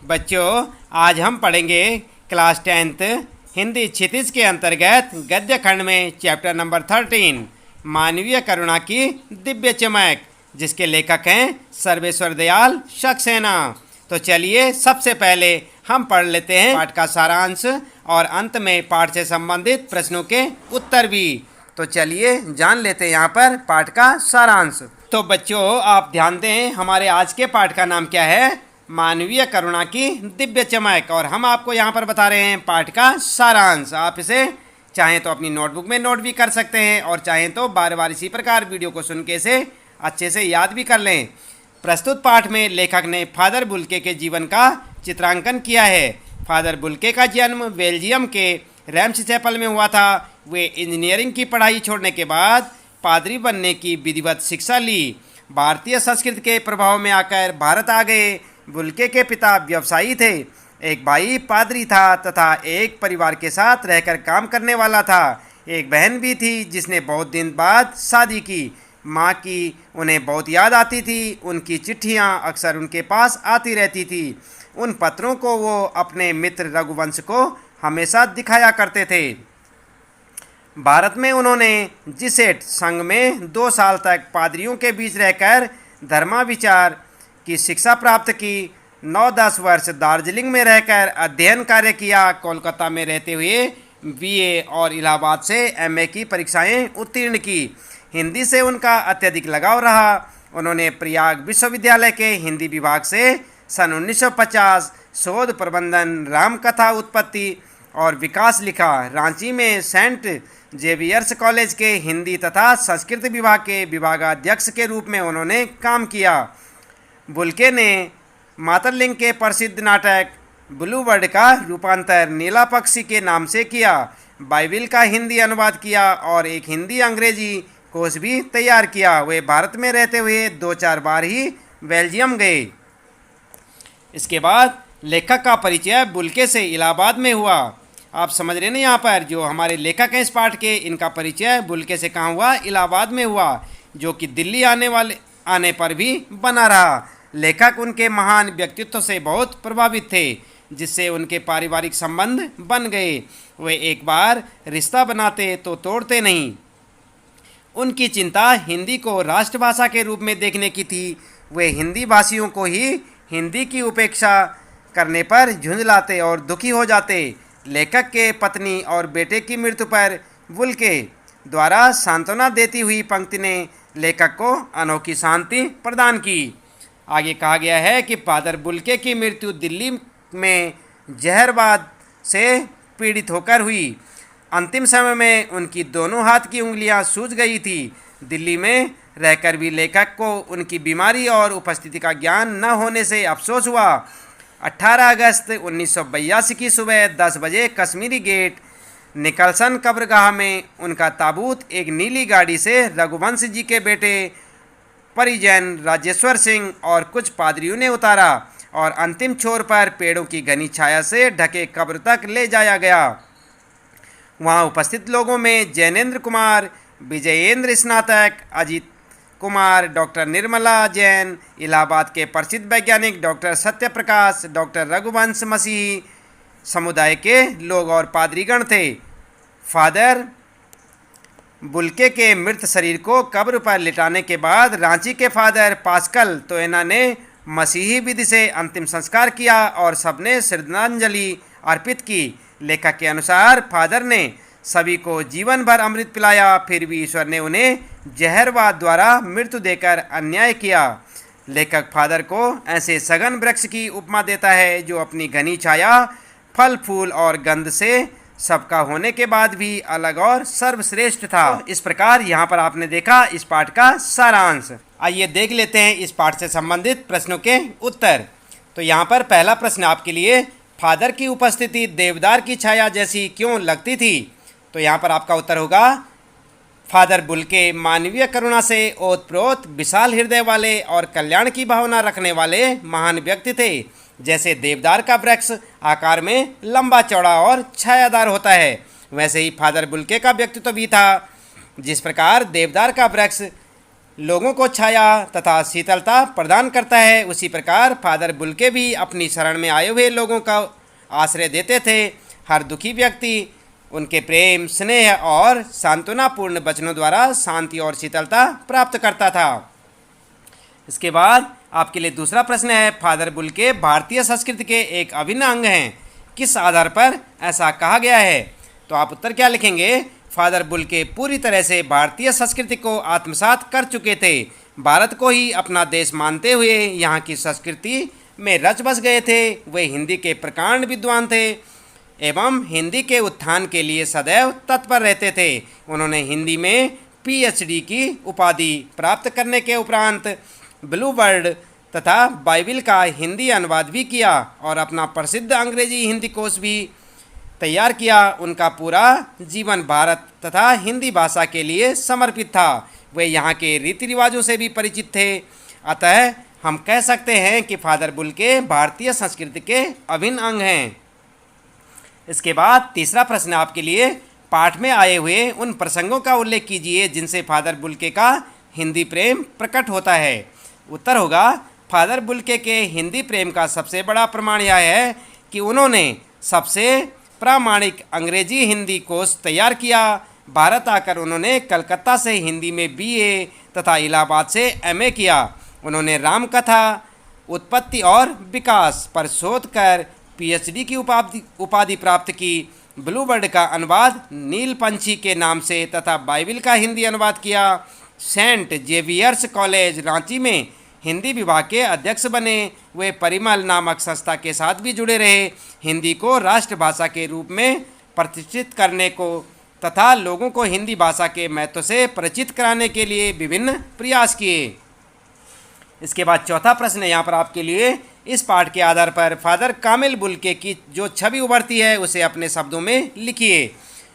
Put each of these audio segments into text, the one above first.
बच्चों, आज हम पढ़ेंगे क्लास 10th हिंदी क्षितिज के अंतर्गत गद्य खंड में चैप्टर नंबर 13 मानवीय करुणा की दिव्य चमक, जिसके लेखक हैं सर्वेश्वर दयाल सक्सेना। तो चलिए सबसे पहले हम पढ़ लेते हैं पाठ का सारांश और अंत में पाठ से संबंधित प्रश्नों के उत्तर भी। तो चलिए जान लेते हैं यहाँ पर पाठ का सारांश। तो बच्चों, आप ध्यान दें, हमारे आज के पाठ का नाम क्या है? मानवीय करुणा की दिव्य चमक। और हम आपको यहाँ पर बता रहे हैं पाठ का सारांश। आप इसे चाहें तो अपनी नोटबुक में नोट भी कर सकते हैं और चाहें तो बार बार इसी प्रकार वीडियो को सुन के इसे अच्छे से याद भी कर लें। प्रस्तुत पाठ में लेखक ने फादर बुल्के के जीवन का चित्रांकन किया है। फादर बुल्के का जन्म बेल्जियम के रैम्स चैपल में हुआ था। वे इंजीनियरिंग की पढ़ाई छोड़ने के बाद पादरी बनने की विधिवत शिक्षा ली। भारतीय संस्कृति के प्रभाव में आकर भारत आ गए। बुल्के के पिता व्यवसायी थे। एक भाई पादरी था तथा एक परिवार के साथ रहकर काम करने वाला था। एक बहन भी थी जिसने बहुत दिन बाद शादी की। माँ की उन्हें बहुत याद आती थी। उनकी चिट्ठियाँ अक्सर उनके पास आती रहती थी। उन पत्रों को वो अपने मित्र रघुवंश को हमेशा दिखाया करते थे। भारत में उन्होंने जिसेट संघ में 2 साल तक पादरियों के बीच रहकर धर्माविचार की शिक्षा प्राप्त की। 9-10 वर्ष दार्जिलिंग में रहकर अध्ययन कार्य किया। कोलकाता में रहते हुए बीए और इलाहाबाद से एमए की परीक्षाएं उत्तीर्ण की। हिंदी से उनका अत्यधिक लगाव रहा। उन्होंने प्रयाग विश्वविद्यालय के हिंदी विभाग से सन 1950 शोध प्रबंधन रामकथा उत्पत्ति और विकास लिखा। रांची में सेंट जेवियर्स कॉलेज के हिंदी तथा संस्कृत विभाग के विभागाध्यक्ष के रूप में उन्होंने काम किया। बुल्के ने मातरलिंग के प्रसिद्ध नाटक ब्लू बर्ड का रूपांतर नीला पक्षी के नाम से किया। बाइबिल का हिंदी अनुवाद किया और एक हिंदी अंग्रेजी कोर्स भी तैयार किया। वे भारत में रहते हुए 2-4 बार ही बेल्जियम गए। इसके बाद लेखक का परिचय बुल्के से इलाहाबाद में हुआ। आप समझ रहे हैं ना, यहाँ पर जो हमारे लेखक हैं इस पाठ के, इनका परिचय बुल्के से कहाँ हुआ? इलाहाबाद में हुआ, जो कि दिल्ली आने पर भी बना रहा। लेखक उनके महान व्यक्तित्व से बहुत प्रभावित थे, जिससे उनके पारिवारिक संबंध बन गए। वे एक बार रिश्ता बनाते तो तोड़ते नहीं। उनकी चिंता हिंदी को राष्ट्रभाषा के रूप में देखने की थी। वे हिंदी भाषियों को ही हिंदी की उपेक्षा करने पर झुंझलाते और दुखी हो जाते। लेखक के पत्नी और बेटे की मृत्यु पर बुल्के द्वारा सांत्वना देती हुई पंक्ति ने लेखक को अनोखी शांति प्रदान की। आगे कहा गया है कि फादर बुल्के की मृत्यु दिल्ली में जहरबाद से पीड़ित होकर हुई। अंतिम समय में उनकी दोनों हाथ की उंगलियां सूज गई थी। दिल्ली में रहकर भी लेखक को उनकी बीमारी और उपस्थिति का ज्ञान न होने से अफसोस हुआ। 18 अगस्त 1982 की सुबह 10 बजे कश्मीरी गेट निकलसन कब्रगाह में उनका ताबूत एक नीली गाड़ी से रघुवंश जी के बेटे परिजन राजेश्वर सिंह और कुछ पादरियों ने उतारा और अंतिम छोर पर पेड़ों की घनी छाया से ढके कब्र तक ले जाया गया। वहां उपस्थित लोगों में जैनेन्द्र कुमार, विजयेंद्र स्नातक, अजीत कुमार, डॉक्टर निर्मला जैन, इलाहाबाद के प्रसिद्ध वैज्ञानिक डॉक्टर सत्यप्रकाश, डॉक्टर रघुवंश मसीही समुदाय के लोग और पादरीगण थे। फादर बुल्के के मृत शरीर को कब्र पर लिटाने के बाद रांची के फादर पास्कल तोयना ने मसीही विधि से अंतिम संस्कार किया और सबने श्रद्धांजलि अर्पित की। लेखक के अनुसार फादर ने सभी को जीवन भर अमृत पिलाया, फिर भी ईश्वर ने उन्हें जहरवाद द्वारा मृत्यु देकर अन्याय किया। लेखक फादर को ऐसे सघन वृक्ष की उपमा देता है जो अपनी घनी छाया, फल फूल और गंध से सबका होने के बाद भी अलग और सर्वश्रेष्ठ था। इस प्रकार यहाँ पर आपने देखा इस पाठ का सारांश। आइए देख लेते हैं इस पाठ से संबंधित प्रश्नों के उत्तर। तो यहाँ पर पहला प्रश्न आपके लिए, फादर की उपस्थिति देवदार की छाया जैसी क्यों लगती थी? तो यहाँ पर आपका उत्तर होगा, फादर बुल्के मानवीय करुणा से ओतप्रोत विशाल हृदय वाले और कल्याण की भावना रखने वाले महान व्यक्ति थे। जैसे देवदार का वृक्ष आकार में लंबा चौड़ा और छायादार होता है, वैसे ही फादर बुल्के का व्यक्तित्व भी था। जिस प्रकार देवदार का वृक्ष लोगों को छाया तथा शीतलता प्रदान करता है, उसी प्रकार फादर बुल्के भी अपनी शरण में आए हुए लोगों का आश्रय देते थे। हर दुखी व्यक्ति उनके प्रेम, स्नेह और सांत्वनापूर्ण वचनों द्वारा शांति और शीतलता प्राप्त करता था। इसके बाद आपके लिए दूसरा प्रश्न है, फादर बुल्के भारतीय संस्कृति के एक अभिन्न अंग हैं, किस आधार पर ऐसा कहा गया है? तो आप उत्तर क्या लिखेंगे? फादर बुल्के पूरी तरह से भारतीय संस्कृति को आत्मसात कर चुके थे। भारत को ही अपना देश मानते हुए यहाँ की संस्कृति में रच बस गए थे। वे हिंदी के प्रकांड विद्वान थे एवं हिंदी के उत्थान के लिए सदैव तत्पर रहते थे। उन्होंने हिंदी में PhD की उपाधि प्राप्त करने के उपरांत ब्लू वर्ड तथा बाइबिल का हिंदी अनुवाद भी किया और अपना प्रसिद्ध अंग्रेजी हिंदी कोश भी तैयार किया। उनका पूरा जीवन भारत तथा हिंदी भाषा के लिए समर्पित था। वे यहाँ के रीति रिवाजों से भी परिचित थे। अतः हम कह सकते हैं कि फादर बुल्के भारतीय संस्कृति के अभिन्न अंग हैं। इसके बाद तीसरा प्रश्न आपके लिए, पाठ में आए हुए उन प्रसंगों का उल्लेख कीजिए जिनसे फादर बुल्के का हिंदी प्रेम प्रकट होता है। उत्तर होगा, फादर बुल्के के हिंदी प्रेम का सबसे बड़ा प्रमाण यह है कि उन्होंने सबसे प्रामाणिक अंग्रेजी हिंदी कोश तैयार किया। भारत आकर उन्होंने कलकत्ता से हिंदी में BA तथा इलाहाबाद से MA किया। उन्होंने रामकथा, उत्पत्ति और विकास पर शोध कर PhD की उपाधि प्राप्त की। ब्लू बर्ड का अनुवाद नील पंछी के नाम से तथा बाइबिल का हिंदी अनुवाद किया। सेंट जेवियर्स कॉलेज रांची में हिंदी विभाग के अध्यक्ष बने। वे परिमल नामक संस्था के साथ भी जुड़े रहे। हिंदी को राष्ट्रभाषा के रूप में प्रतिष्ठित करने को तथा लोगों को हिंदी भाषा के महत्व से परिचित कराने के लिए विभिन्न प्रयास किए। इसके बाद चौथा प्रश्न है यहाँ पर आपके लिए, इस पाठ के आधार पर फादर कामिल बुल्के की जो छवि उभरती है उसे अपने शब्दों में लिखिए।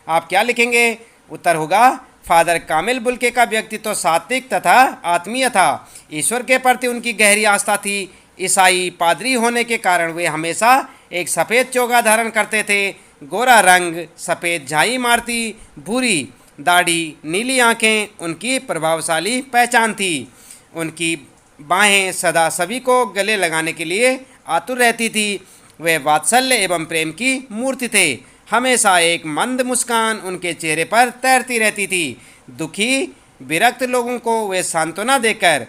आप क्या लिखेंगे? उत्तर होगा, फादर कामिल बुल्के का व्यक्तित्व सात्विक तथा आत्मीय था। ईश्वर के प्रति उनकी गहरी आस्था थी। ईसाई पादरी होने के कारण वे हमेशा एक सफ़ेद चोगा धारण करते थे। गोरा रंग, सफ़ेद झाई मारती, भूरी दाढ़ी, नीली आंखें उनकी प्रभावशाली पहचान थी। उनकी बाहें सदा सभी को गले लगाने के लिए आतुर रहती थी। वे वात्सल्य एवं प्रेम की मूर्ति थे। हमेशा एक मंद मुस्कान उनके चेहरे पर तैरती रहती थी। दुखी विरक्त लोगों को वे सांत्वना देकर,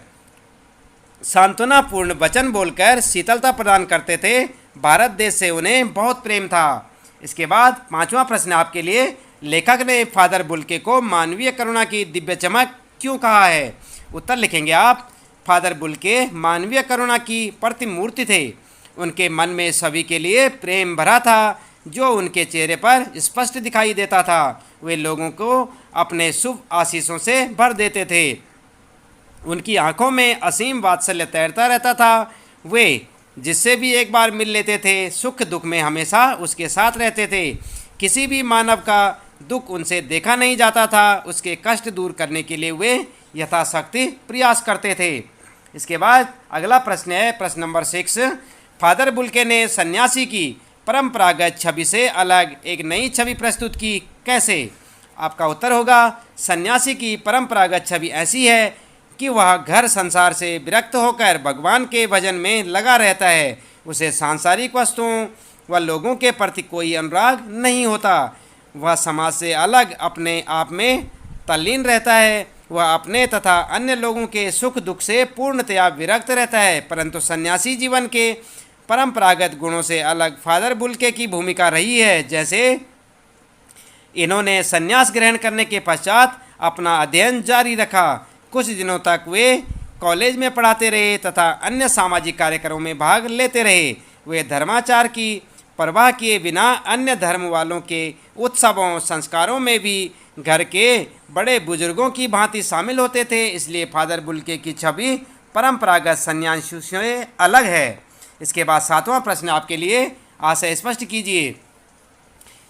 सांत्वनापूर्ण वचन बोलकर शीतलता प्रदान करते थे। भारत देश से उन्हें बहुत प्रेम था। इसके बाद पांचवा प्रश्न आपके लिए, लेखक ने फादर बुल्के को मानवीय करुणा की दिव्य चमक क्यों कहा है? उत्तर लिखेंगे आप, फादर बुल्के मानवीय करुणा की प्रतिमूर्ति थे। उनके मन में सभी के लिए प्रेम भरा था जो उनके चेहरे पर स्पष्ट दिखाई देता था। वे लोगों को अपने शुभ आशीषों से भर देते थे। उनकी आंखों में असीम वात्सल्य तैरता रहता था। वे जिससे भी एक बार मिल लेते थे सुख दुख में हमेशा उसके साथ रहते थे। किसी भी मानव का दुख उनसे देखा नहीं जाता था। उसके कष्ट दूर करने के लिए वे यथाशक्ति प्रयास करते थे। इसके बाद अगला प्रश्न है, प्रश्न नंबर 6। फादर बुल्के ने सन्यासी की परंपरागत छवि से अलग एक नई छवि प्रस्तुत की, कैसे? आपका उत्तर होगा, सन्यासी की परंपरागत छवि ऐसी है कि वह घर संसार से विरक्त होकर भगवान के भजन में लगा रहता है। उसे सांसारिक वस्तुओं व लोगों के प्रति कोई अनुराग नहीं होता। वह समाज से अलग अपने आप में तल्लीन रहता है। वह अपने तथा अन्य लोगों के सुख दुख से पूर्णतया विरक्त रहता है। परंतु सन्यासी जीवन के परंपरागत गुणों से अलग फादर बुल्के की भूमिका रही है। जैसे इन्होंने संन्यास ग्रहण करने के पश्चात अपना अध्ययन जारी रखा। कुछ दिनों तक वे कॉलेज में पढ़ाते रहे तथा अन्य सामाजिक कार्यक्रमों में भाग लेते रहे। वे धर्माचार की परवाह किए बिना अन्य धर्म वालों के उत्सवों संस्कारों में भी घर के बड़े बुजुर्गों की भांति शामिल होते थे। इसलिए फादर बुल्के की छवि परंपरागत सन्यासियों से अलग है। इसके बाद 7वां प्रश्न आपके लिए, आशय स्पष्ट कीजिए।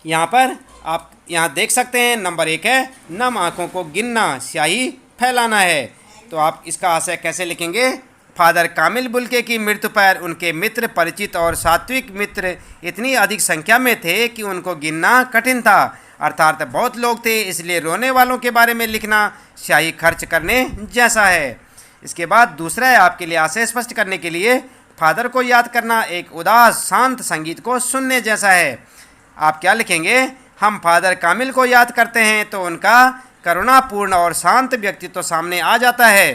यहाँ पर आप यहाँ देख सकते हैं, नंबर 1 है, नम आँखों को गिनना, स्याही फैलाना है। तो आप इसका आशय कैसे लिखेंगे? फादर कामिल बुल्के की मृत्यु पर उनके मित्र, परिचित और सात्विक मित्र इतनी अधिक संख्या में थे कि उनको गिनना कठिन था। अर्थात बहुत लोग थे, इसलिए रोने वालों के बारे में लिखना स्याही खर्च करने जैसा है। इसके बाद दूसरा है, आपके लिए आशय स्पष्ट करने के लिए फादर को याद करना एक उदास शांत संगीत को सुनने जैसा है। आप क्या लिखेंगे? हम फादर कामिल को याद करते हैं तो उनका करुणापूर्ण और शांत व्यक्तित्व सामने आ जाता है।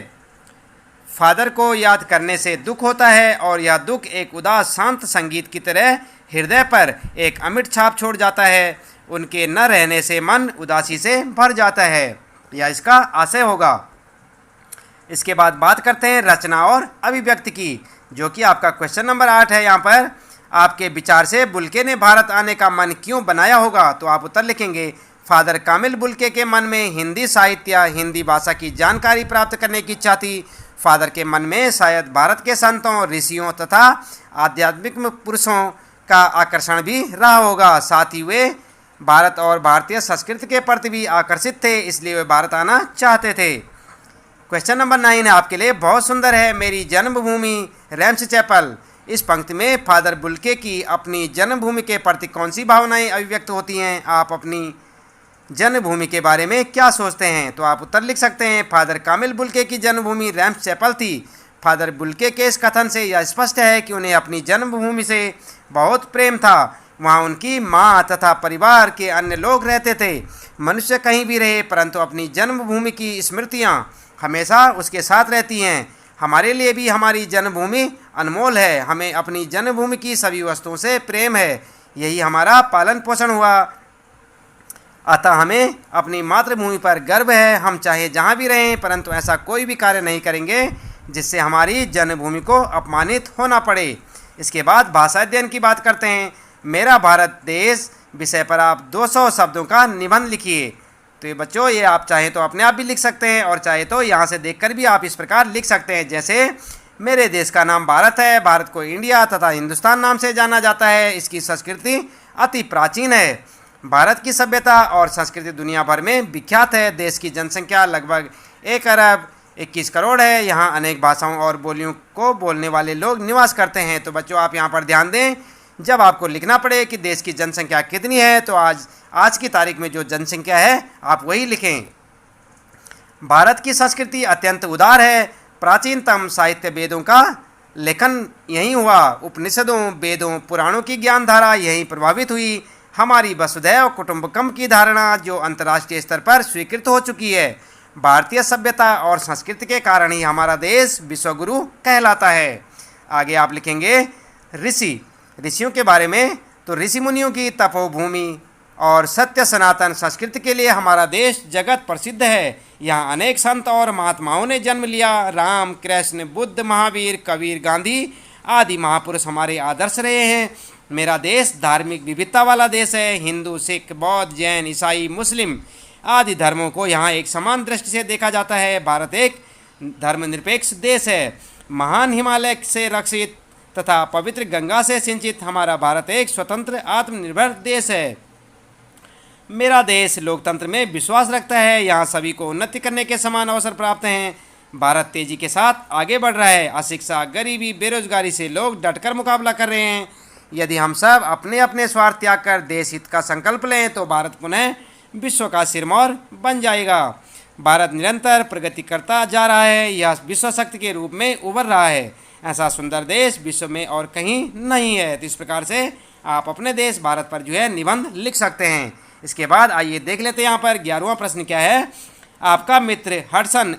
फादर को याद करने से दुख होता है और यह दुख एक उदास शांत संगीत की तरह हृदय पर एक अमिट छाप छोड़ जाता है। उनके न रहने से मन उदासी से भर जाता है। यह इसका आशय होगा। इसके बाद बात करते हैं रचना और अभिव्यक्ति की, जो कि आपका क्वेश्चन नंबर 8 है। यहाँ पर आपके विचार से बुल्के ने भारत आने का मन क्यों बनाया होगा? तो आप उत्तर लिखेंगे, फादर कामिल बुल्के के मन में हिंदी साहित्य, हिंदी भाषा की जानकारी प्राप्त करने की इच्छा थी। फादर के मन में शायद भारत के संतों, ऋषियों तथा आध्यात्मिक पुरुषों का आकर्षण भी रहा होगा। साथ ही वे भारत और भारतीय संस्कृति के प्रति भी आकर्षित थे, इसलिए वे भारत आना चाहते थे। क्वेश्चन नंबर 9 है आपके लिए, बहुत सुंदर है, मेरी जन्मभूमि रैम्स चैपल। इस पंक्ति में फादर बुल्के की अपनी जन्मभूमि के प्रति कौन सी भावनाएं अभिव्यक्त होती हैं? आप अपनी जन्मभूमि के बारे में क्या सोचते हैं? तो आप उत्तर लिख सकते हैं, फादर कामिल बुल्के की जन्मभूमि रैम्स चैपल थी। फादर बुल्के के इस कथन से यह स्पष्ट है कि उन्हें अपनी जन्मभूमि से बहुत प्रेम था। वहाँ उनकी माँ तथा परिवार के अन्य लोग रहते थे। मनुष्य कहीं भी रहे, परंतु अपनी जन्मभूमि की स्मृतियाँ हमेशा उसके साथ रहती हैं। हमारे लिए भी हमारी जन्मभूमि अनमोल है। हमें अपनी जन्मभूमि की सभी वस्तुओं से प्रेम है, यही हमारा पालन पोषण हुआ। अतः हमें अपनी मातृभूमि पर गर्व है। हम चाहे जहाँ भी रहें, परंतु ऐसा कोई भी कार्य नहीं करेंगे जिससे हमारी जन्मभूमि को अपमानित होना पड़े। इसके बाद भाषा अध्ययन की बात करते हैं। मेरा भारत देश विषय पर आप 200 शब्दों का निबंध लिखिए। तो ये बच्चों, ये आप चाहे तो अपने आप भी लिख सकते हैं और चाहे तो यहाँ से देखकर भी आप इस प्रकार लिख सकते हैं, जैसे मेरे देश का नाम भारत है। भारत को इंडिया तथा हिंदुस्तान नाम से जाना जाता है। इसकी संस्कृति अति प्राचीन है। भारत की सभ्यता और संस्कृति दुनिया भर में विख्यात है। देश की जनसंख्या लगभग 1 अरब 21 करोड़ है। यहाँ अनेक भाषाओं और बोलियों को बोलने वाले लोग निवास करते हैं। तो बच्चों, आप यहाँ पर ध्यान दें, जब आपको लिखना पड़े कि देश की जनसंख्या कितनी है, तो आज की तारीख में जो जनसंख्या है आप वही लिखें। भारत की संस्कृति अत्यंत उदार है। प्राचीनतम साहित्य वेदों का लेखन यहीं हुआ। उपनिषदों, वेदों, पुराणों की ज्ञान धारा यहीं प्रभावित हुई। हमारी वसुधैव कुटुंबकम की धारणा जो अंतर्राष्ट्रीय स्तर पर स्वीकृत हो चुकी है। भारतीय सभ्यता और संस्कृति के कारण ही हमारा देश विश्वगुरु कहलाता है। आगे आप लिखेंगे ऋषियों के बारे में। तो ऋषि मुनियों की तपोभूमि और सत्य सनातन संस्कृति के लिए हमारा देश जगत प्रसिद्ध है। यहाँ अनेक संत और महात्माओं ने जन्म लिया। राम, कृष्ण, बुद्ध, महावीर, कबीर, गांधी आदि महापुरुष हमारे आदर्श रहे हैं। मेरा देश धार्मिक विविधता वाला देश है। हिंदू, सिख, बौद्ध, जैन, ईसाई, मुस्लिम आदि धर्मों को यहाँ एक समान दृष्टि से देखा जाता है। भारत एक धर्मनिरपेक्ष देश है। महान हिमालय से रक्षित तथा पवित्र गंगा से सिंचित हमारा भारत एक स्वतंत्र आत्मनिर्भर देश है। मेरा देश लोकतंत्र में विश्वास रखता है। यहाँ सभी को उन्नति करने के समान अवसर प्राप्त हैं। भारत तेजी के साथ आगे बढ़ रहा है। अशिक्षा, गरीबी, बेरोजगारी से लोग डटकर मुकाबला कर रहे हैं। यदि हम सब अपने अपने स्वार्थ त्याग कर देश हित का संकल्प लें तो भारत पुनः विश्व का सिरमौर बन जाएगा। भारत निरंतर प्रगति करता जा रहा है। यह विश्व शक्ति के रूप में उभर रहा है। ऐसा सुंदर देश विश्व में और कहीं नहीं है। तो इस प्रकार से आप अपने देश भारत पर जो है निबंध लिख सकते हैं। इसके बाद आइए देख लेते हैं यहाँ पर 11वां प्रश्न क्या है। आपका मित्र हडसन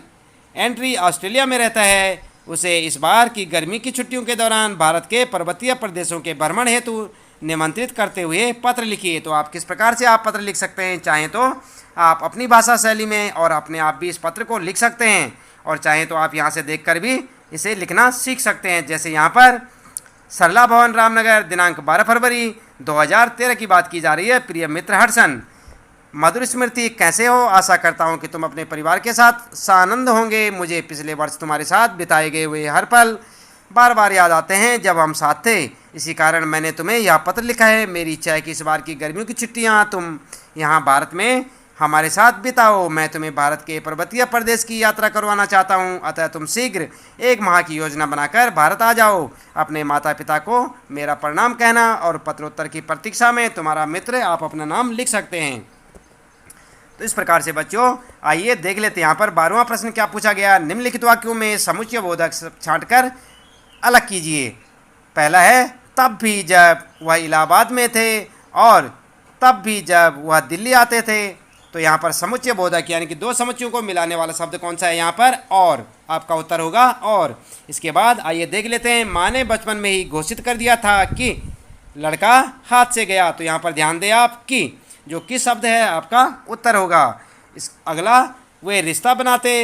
एंट्री ऑस्ट्रेलिया में रहता है। उसे इस बार की गर्मी की छुट्टियों के दौरान भारत के पर्वतीय प्रदेशों के भ्रमण हेतु निमंत्रित करते हुए पत्र लिखिए। तो आप किस प्रकार से आप पत्र लिख सकते हैं? चाहें तो आप अपनी भाषा शैली में और अपने आप भी इस पत्र को लिख सकते हैं, और चाहें तो आप यहाँ से देखकर भी इसे लिखना सीख सकते हैं। जैसे यहाँ पर सरला भवन, रामनगर, दिनांक 12 फरवरी 2013 की बात की जा रही है। प्रिय मित्र हडसन, मधुर स्मृति, कैसे हो? आशा करता हूँ कि तुम अपने परिवार के साथ सानंद होंगे। मुझे पिछले वर्ष तुम्हारे साथ बिताए गए हुए हर पल बार बार याद आते हैं जब हम साथ थे। इसी कारण मैंने तुम्हें यह पत्र लिखा है। मेरी इच्छा है कि इस बार की गर्मियों की छुट्टियाँ तुम यहाँ भारत में हमारे साथ बिताओ। मैं तुम्हें भारत के पर्वतीय प्रदेश की यात्रा करवाना चाहता हूँ। अतः तुम शीघ्र 1 माह की योजना बनाकर भारत आ जाओ। अपने माता पिता को मेरा प्रणाम कहना, और पत्रोत्तर की प्रतीक्षा में तुम्हारा मित्र। आप अपना नाम लिख सकते हैं। तो इस प्रकार से बच्चों आइए देख लेते हैं यहाँ पर 12वां प्रश्न क्या पूछा गया। निम्नलिखित वाक्यों में समुच्चय बोधक छांटकर अलग कीजिए। पहला है तब भी जब वह इलाहाबाद में थे और तब भी जब वह दिल्ली आते थे। तो यहाँ पर समुच्चय बोधक यानी कि दो समुच्चयों को मिलाने वाला शब्द कौन सा है यहाँ पर, और। आपका उत्तर होगा और। इसके बाद आइए देख लेते हैं, माँ ने बचपन में ही घोषित कर दिया था कि लड़का हाथ से गया। तो यहाँ पर ध्यान दें आप कि जो किस शब्द है आपका उत्तर होगा। इस अगला, वे रिश्ता बनाते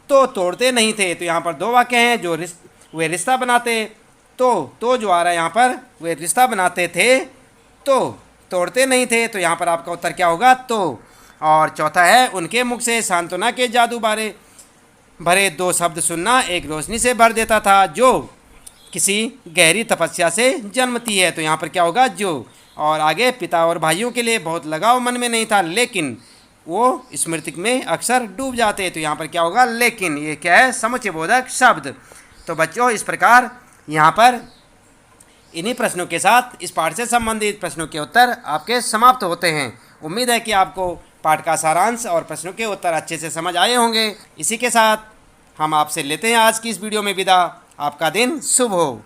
तो तोड़ते नहीं थे। तो यहाँ पर दो वाक्य हैं, जो वे रिश्ता बनाते तो जो आ रहा है यहाँ पर, वे रिश्ता बनाते थे तो तोड़ते नहीं थे। तो यहाँ पर आपका उत्तर क्या होगा, तो। और चौथा है, उनके मुख से सांत्वना के जादू भरे दो शब्द सुनना एक रोशनी से भर देता था जो किसी गहरी तपस्या से जन्मती है। तो यहाँ पर क्या होगा, जो। और आगे, पिता और भाइयों के लिए बहुत लगाव मन में नहीं था लेकिन वो स्मृति में अक्सर डूब जाते। तो यहाँ पर क्या होगा, लेकिन। ये क्या है, समुच्चय बोधक शब्द। तो बच्चों इस प्रकार यहाँ पर इन्हीं प्रश्नों के साथ इस पाठ से संबंधित प्रश्नों के उत्तर आपके समाप्त होते हैं। उम्मीद है कि आपको पाठ का सारांश और प्रश्नों के उत्तर अच्छे से समझ आए होंगे। इसी के साथ हम आपसे लेते हैं आज की इस वीडियो में विदा। आपका दिन शुभ हो।